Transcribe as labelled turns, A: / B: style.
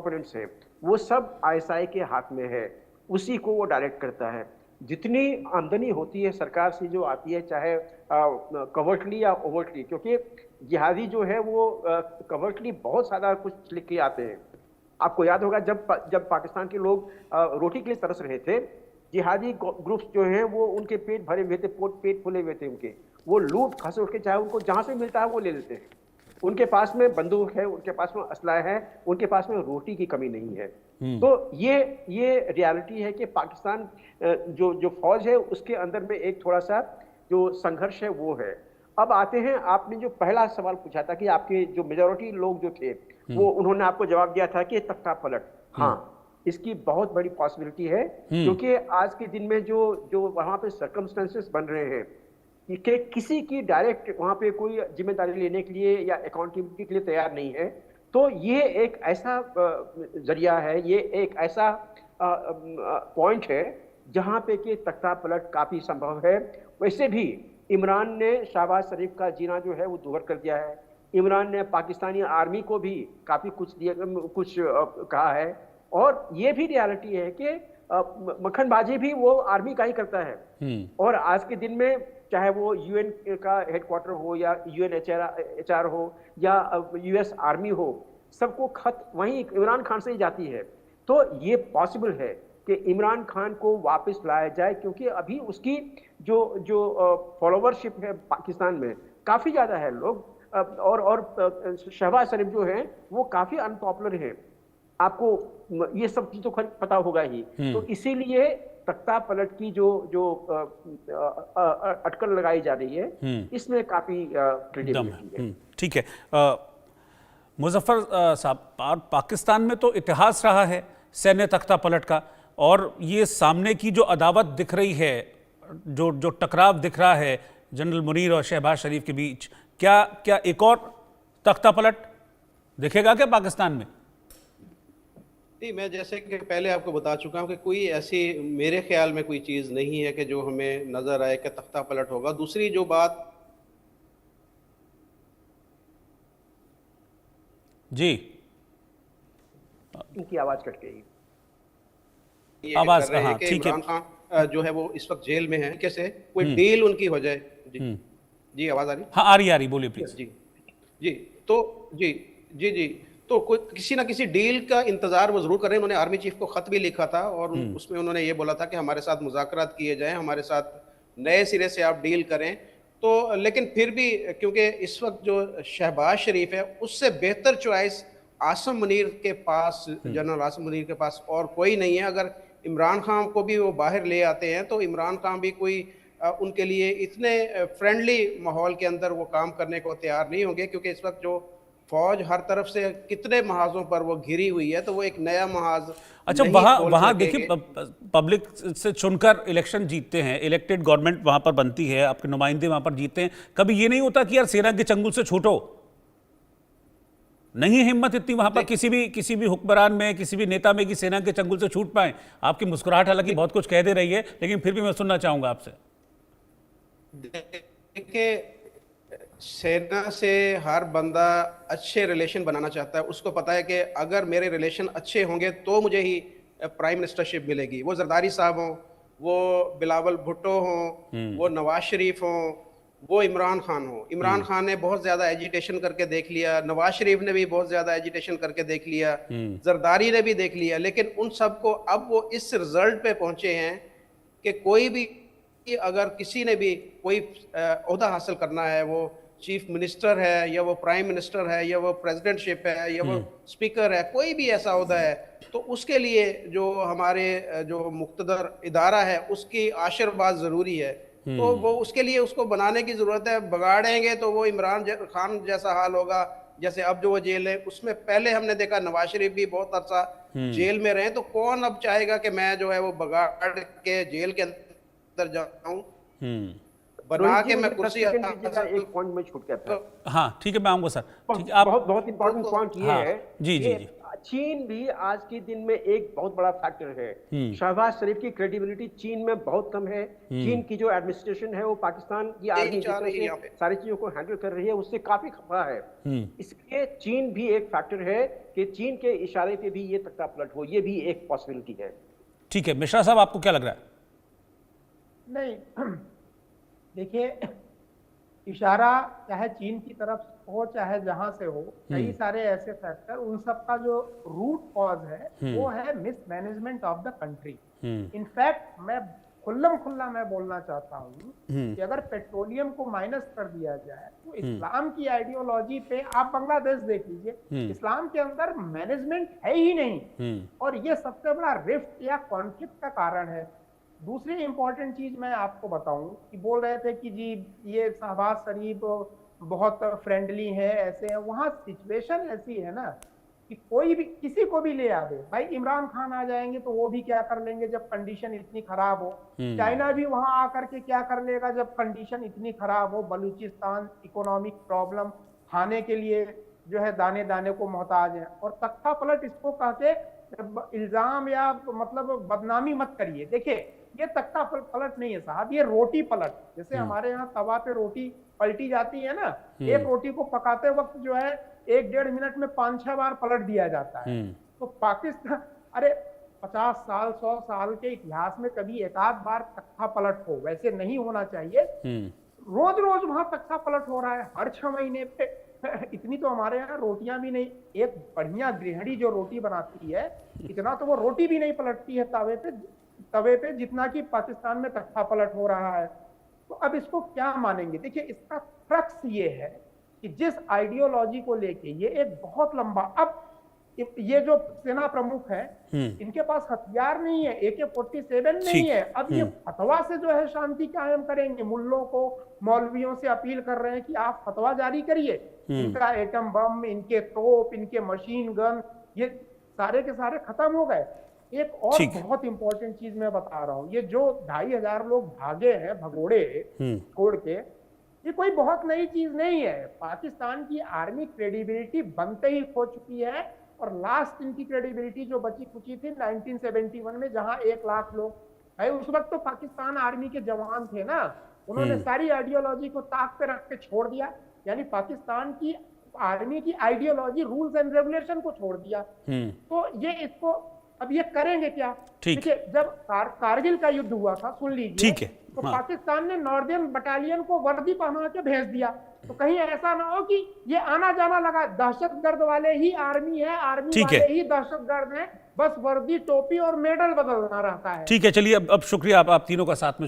A: Components हैं वो सब आईएसआई के हाथ में है, उसी को वो डायरेक्ट करता है। जितनी आमदनी होती है सरकार से जो आती है, चाहे कवर्टली या ओवर्टली, क्योंकि जिहादी जो है वो कवर्टली बहुत सारा कुछ लिख के आते हैं। आपको याद होगा जब जब पाकिस्तान के लोग रोटी के लिए तरस रहे थे, जिहादी ग्रुप्स जो हैं वो उनके पेट भरे हुए थे, पेट फूले हुए थे उनके, वो लूट खसोट के चाहे उनको जहां से मिलता है वो ले लेते हैं। उनके पास में बंदूक है, उनके पास में असला है, उनके पास में रोटी की कमी नहीं है। तो ये रियलिटी है कि पाकिस्तान जो जो फौज है उसके अंदर में एक थोड़ा सा जो संघर्ष है वो है। अब आते हैं, आपने जो पहला सवाल पूछा था कि आपके जो मेजोरिटी लोग जो थे वो उन्होंने आपको जवाब दिया था कि तख्ता पलट, हाँ इसकी बहुत बड़ी पॉसिबिलिटी है, क्योंकि आज के दिन में जो जो वहां पे सर्कमस्टेंसेस बन रहे हैं कि किसी की डायरेक्ट वहां पे कोई जिम्मेदारी लेने के लिए या अकाउंटेबिलिटी के लिए तैयार नहीं है। तो ये एक ऐसा जरिया है, ये एक ऐसा पॉइंट है जहां पे कि तख्ता पलट काफी संभव है। वैसे भी इमरान ने शहबाज शरीफ का जीना जो है वो दूभर कर दिया है। इमरान ने पाकिस्तानी आर्मी को भी काफी कुछ दिया, कुछ कहा है। और ये भी रियलिटी है कि मक्खनबाजी भी वो आर्मी का ही करता है। और आज के दिन में चाहे वो यूएन का हेडक्वार्टर हो या यूएनएचआर हो या यूएस आर्मी हो, सबको खत वहीं इमरान खान से ही जाती है। तो ये पॉसिबल है कि इमरान खान को वापस लाया जाए, क्योंकि अभी उसकी जो जो फॉलोवरशिप है पाकिस्तान में काफी ज्यादा है। लोग और शहबाज शरीफ जो है वो काफी अनपॉपुलर है, आपको ये सब चीज तो पता होगा ही। तो इसीलिए तख्ता पलट की जो जो अटकल लगाई जा रही है इसमें काफी क्रेडिबिलिटी है।
B: ठीक है मुजफ्फर साहब, पाकिस्तान में तो इतिहास रहा है सैन्य तख्ता पलट का, और ये सामने की जो अदावत दिख रही है, जो जो टकराव दिख रहा है जनरल मुनीर और शहबाज शरीफ के बीच, क्या क्या एक और तख्ता पलट दिखेगा क्या पाकिस्तान में?
C: मैं जैसे कि पहले आपको बता चुका हूं कि कोई ऐसी मेरे ख्याल में कोई चीज़ नहीं है कि जो हमें नज़र आए कि तख्ता पलट होगा। दूसरी जो बात
B: जी,
A: इनकी आवाज कट गई।
B: आवाज कहाँ? ठीक है,
C: इमरान खान जो है वो इस वक्त जेल में है, कैसे कोई डील उनकी हो जाए। जी जी, आवाज आ रही?
B: हाँ आ रही, बोलिए प्लीज।
C: जी जी, तो जी जी जी, तो कोई किसी ना किसी डील का इंतजार वो जरूर कर रहे हैं। उन्होंने आर्मी चीफ को खत भी लिखा था और उसमें उन्होंने ये बोला था कि हमारे साथ मुज़ाकरात किए जाएं, हमारे साथ नए सिरे से आप डील करें। तो लेकिन फिर भी क्योंकि इस वक्त जो शहबाज शरीफ है उससे बेहतर चॉइस आसिम मुनीर के पास, जनरल आसिम मुनीर के पास और कोई नहीं है। अगर इमरान खान को भी वो बाहर ले आते हैं तो इमरान खान भी कोई उनके लिए इतने फ्रेंडली माहौल के अंदर वो काम करने को तैयार नहीं होंगे, क्योंकि इस वक्त जो फौज हर तरफ से कितने महाजों पर वो घिरी हुई है, तो वो एक नया महाज।
B: अच्छा, वहाँ देखिए पब्लिक से चुनकर इलेक्शन जीतते हैं, इलेक्टेड गवर्नमेंट वहाँ पर बनती है, आपके नुमाइंदे वहाँ पर जीतते हैं। कभी ये नहीं होता कि यार सेना के चंगुल से छूटो? नहीं है हिम्मत इतनी वहाँ पर किसी भी हुक्मरान में, किसी भी नेता में कि सेना के चंगुल से छूट पाए? आपकी मुस्कुराहट हालांकि बहुत कुछ कह दे रही है, लेकिन फिर भी मैं सुनना चाहूँगा आपसे।
C: देखिए, सेना से हर बंदा अच्छे रिलेशन बनाना चाहता है। उसको पता है कि अगर मेरे रिलेशन अच्छे होंगे तो मुझे ही प्राइम मिनिस्टरशिप मिलेगी। वो जरदारी साहब हों, वो बिलावल भुट्टो हों, वो नवाज शरीफ हों, वो इमरान खान हो। इमरान खान ने बहुत ज़्यादा एजिटेशन करके देख लिया, नवाज शरीफ ने भी बहुत ज़्यादा एजिटेशन करके देख लिया, जरदारी ने भी देख लिया, लेकिन उन सबको अब वो इस रिजल्ट पे पहुंचे हैं कि कोई भी अगर किसी ने भी कोई ओहदा हासिल करना है, वो चीफ मिनिस्टर है या वो प्राइम मिनिस्टर है या वो प्रेसिडेंटशिप है या वो स्पीकर है, कोई भी ऐसा ओहदा है, तो उसके लिए जो हमारे जो मुख्तदर इदारा है उसकी आशीर्वाद ज़रूरी है। तो वो उसके लिए उसको बनाने की ज़रूरत है। बिगाड़ेंगे तो वो इमरान खान जैसा हाल होगा जैसे अब जो वो जेल है उसमें। पहले हमने देखा नवाज शरीफ भी बहुत अर्सा जेल में रहे, तो कौन अब चाहेगा कि मैं जो है वो बिगाड़ के जेल के अंदर जाऊं, बना के मैं कुर्सी।
A: एक पॉइंट में छूट गया था।
B: हाँ ठीक है, मैं आऊंगा सर। ठीक है,
A: बहुत इंपॉर्टेंट पॉइंट ये है।
B: जी जी जी,
A: चीन भी आज के दिन में एक बहुत बड़ा फैक्टर है। शहबाज शरीफ की क्रेडिबिलिटी चीन में बहुत कम है। चीन की जो एडमिनिस्ट्रेशन है वो पाकिस्तान की आर्मी जिस तरह से सारी चीजों को हैंडल कर रही है उससे काफी खफा है। इसलिए चीन भी एक फैक्टर है कि चीन के इशारे पे भी ये तख्ता पलट हो, ये भी एक पॉसिबिलिटी है।
B: ठीक है, मिश्रा साहब आपको क्या लग रहा है?
D: नहीं, देखिए, इशारा चाहे चीन की तरफ हो चाहे जहां से हो, कई सारे ऐसे फैक्टर, उन सब का जो रूट कॉज है वो है mismanagement of the country. In fact मैं खुल्ला मैं बोलना चाहता हूँ कि अगर पेट्रोलियम को माइनस कर दिया जाए तो इस्लाम की आइडियोलॉजी पे आप बांग्लादेश देख लीजिए, इस्लाम के अंदर मैनेजमेंट है ही नहीं, और ये सबसे बड़ा रिफ्ट या कॉन्फ्लिक्ट का कारण है। दूसरी इंपॉर्टेंट चीज मैं आपको बताऊं कि बोल रहे थे कि जी ये शहबाज शरीफ बहुत फ्रेंडली है, ऐसे है, वहां सिचुएशन ऐसी है ना कि कोई भी किसी को भी ले आवे, भाई इमरान खान आ जाएंगे तो वो भी क्या कर लेंगे जब कंडीशन इतनी खराब हो, चाइना भी वहां आकर के क्या कर लेगा जब कंडीशन इतनी खराब हो, बलूचिस्तान इकोनॉमिक प्रॉब्लम, खाने के लिए जो है दाने दाने को मोहताज है। और तख्ता पलट इसको कहते इल्जाम या मतलब बदनामी मत करिए। देखिए ये तख्ता पलट नहीं है साहब, ये रोटी पलट, जैसे हमारे यहाँ तवा पे रोटी पलटी जाती है ना, एक रोटी को पकाते वक्त जो है 1-1.5 मिनट में 5-6 बार पलट दिया जाता है। तो पाकिस्तान, अरे 50 साल 100 साल के इतिहास में कभी एक आध बार तख्ता पलट हो, वैसे नहीं होना चाहिए। रोज रोज वहां तख्ता पलट हो रहा है, हर 6 महीने पे। इतनी तो हमारे यहाँ रोटियां भी नहीं, एक बढ़िया गृहिणी जो रोटी बनाती है इतना तो वो रोटी भी नहीं पलटती है तवे पे जितना कि पाकिस्तान में तख्ता पलट हो रहा है। तो अब इसको क्या मानेंगे? देखिए इसका क्रक्स ये है कि जिस आइडियोलॉजी को लेके ये एक बहुत लंबा, अब ये जो सेना प्रमुख है इनके पास हथियार नहीं है, AK-47 नहीं है, अब ये फतवा से जो है शांति कायम करेंगे, मुल्लों को मौलवियों से अपील कर रहे हैं कि आप फतवा जारी करिए, इनका एटम बम, इनके तोप, इनके मशीन गन, ये सारे के सारे खत्म हो गए। एक और बहुत इंपॉर्टेंट चीज मैं बता रहा हूँ, ये जो 2,500 लोग भागे हैं भगोड़े छोड़ के, ये कोई बहुत नई चीज नहीं है। पाकिस्तान की आर्मी क्रेडिबिलिटी बनते ही खो चुकी है, और लास्ट इनकी क्रेडिबिलिटी जो बची कुची थी 1971 में, जहां 1 लाख लोग, भाई उस वक्त तो पाकिस्तान आर्मी के जवान थे ना, उन्होंने सारी आइडियोलॉजी को ताक पे रख के छोड़ दिया, यानी पाकिस्तान की आर्मी की आइडियोलॉजी, रूल्स एंड रेगुलेशन को छोड़ दिया। तो ये इसको अब ये करेंगे क्या? देखिए जब कारगिल का युद्ध हुआ था, सुन लीजिए,
B: ठीक है,
D: तो पाकिस्तान ने नॉर्दर्न बटालियन को वर्दी पहना के भेज दिया, तो कहीं ऐसा ना हो कि ये आना जाना लगा, दहशतगर्द वाले ही आर्मी है, आर्मी वाले ही दहशतगर्द हैं, बस वर्दी टोपी और मेडल बदलना रहता है।
B: ठीक है, चलिए अब शुक्रिया आप तीनों का साथ में